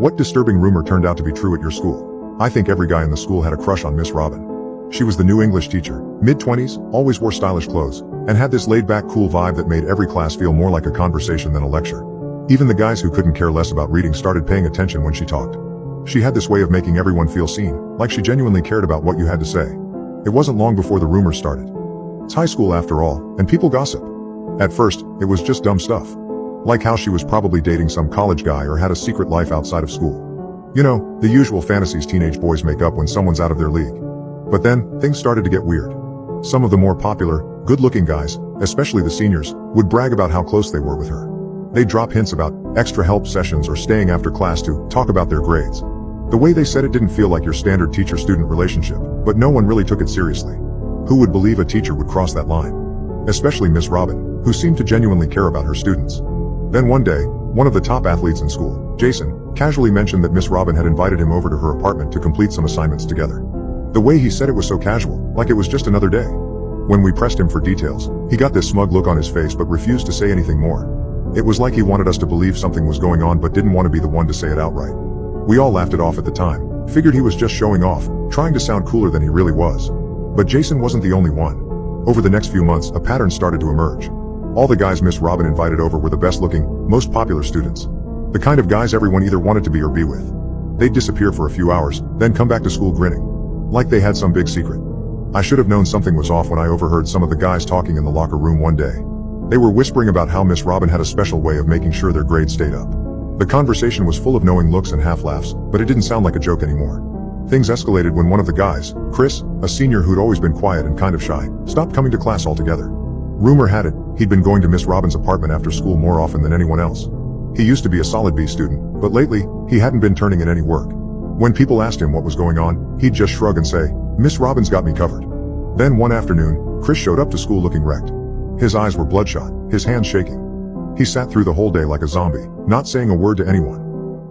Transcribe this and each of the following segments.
What disturbing rumor turned out to be true at your school? I think every guy in the school had a crush on Miss Robin. She was the new English teacher, mid-20s, always wore stylish clothes, and had this laid-back cool vibe that made every class feel more like a conversation than a lecture. Even the guys who couldn't care less about reading started paying attention when she talked. She had this way of making everyone feel seen, like she genuinely cared about what you had to say. It wasn't long before the rumors started. It's high school after all, and people gossip. At first, it was just dumb stuff. Like how she was probably dating some college guy or had a secret life outside of school. You know, the usual fantasies teenage boys make up when someone's out of their league. But then, things started to get weird. Some of the more popular, good-looking guys, especially the seniors, would brag about how close they were with her. They'd drop hints about extra help sessions or staying after class to talk about their grades. The way they said it didn't feel like your standard teacher-student relationship, but no one really took it seriously. Who would believe a teacher would cross that line? Especially Miss Robin, who seemed to genuinely care about her students. Then one day, one of the top athletes in school, Jason, casually mentioned that Miss Robin had invited him over to her apartment to complete some assignments together. The way he said it was so casual, like it was just another day. When we pressed him for details, he got this smug look on his face but refused to say anything more. It was like he wanted us to believe something was going on but didn't want to be the one to say it outright. We all laughed it off at the time, figured he was just showing off, trying to sound cooler than he really was. But Jason wasn't the only one. Over the next few months, a pattern started to emerge. All the guys Miss Robin invited over were the best-looking, most popular students. The kind of guys everyone either wanted to be or be with. They'd disappear for a few hours, then come back to school grinning. Like they had some big secret. I should have known something was off when I overheard some of the guys talking in the locker room one day. They were whispering about how Miss Robin had a special way of making sure their grades stayed up. The conversation was full of knowing looks and half-laughs, but it didn't sound like a joke anymore. Things escalated when one of the guys, Chris, a senior who'd always been quiet and kind of shy, stopped coming to class altogether. Rumor had it, he'd been going to Miss Robin's apartment after school more often than anyone else. He used to be a solid B student, but lately, he hadn't been turning in any work. When people asked him what was going on, he'd just shrug and say, "Miss Robin's got me covered." Then one afternoon, Chris showed up to school looking wrecked. His eyes were bloodshot, his hands shaking. He sat through the whole day like a zombie, not saying a word to anyone.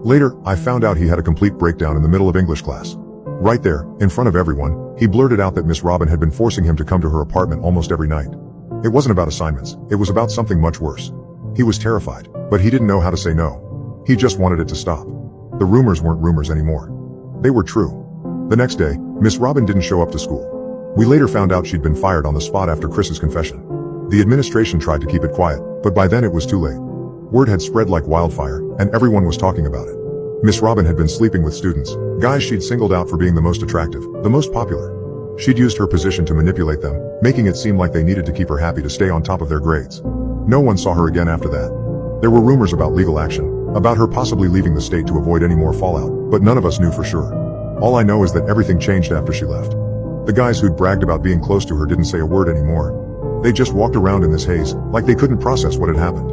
Later, I found out he had a complete breakdown in the middle of English class. Right there, in front of everyone, he blurted out that Miss Robin had been forcing him to come to her apartment almost every night. It wasn't about assignments, it was about something much worse. He was terrified, but he didn't know how to say no. He just wanted it to stop. The rumors weren't rumors anymore. They were true. The next day, Miss Robin didn't show up to school. We later found out she'd been fired on the spot after Chris's confession. The administration tried to keep it quiet, but by then it was too late. Word had spread like wildfire, and everyone was talking about it. Miss Robin had been sleeping with students, guys she'd singled out for being the most attractive, the most popular. She'd used her position to manipulate them, making it seem like they needed to keep her happy to stay on top of their grades. No one saw her again after that. There were rumors about legal action, about her possibly leaving the state to avoid any more fallout, but none of us knew for sure. All I know is that everything changed after she left. The guys who'd bragged about being close to her didn't say a word anymore. They just walked around in this haze, like they couldn't process what had happened.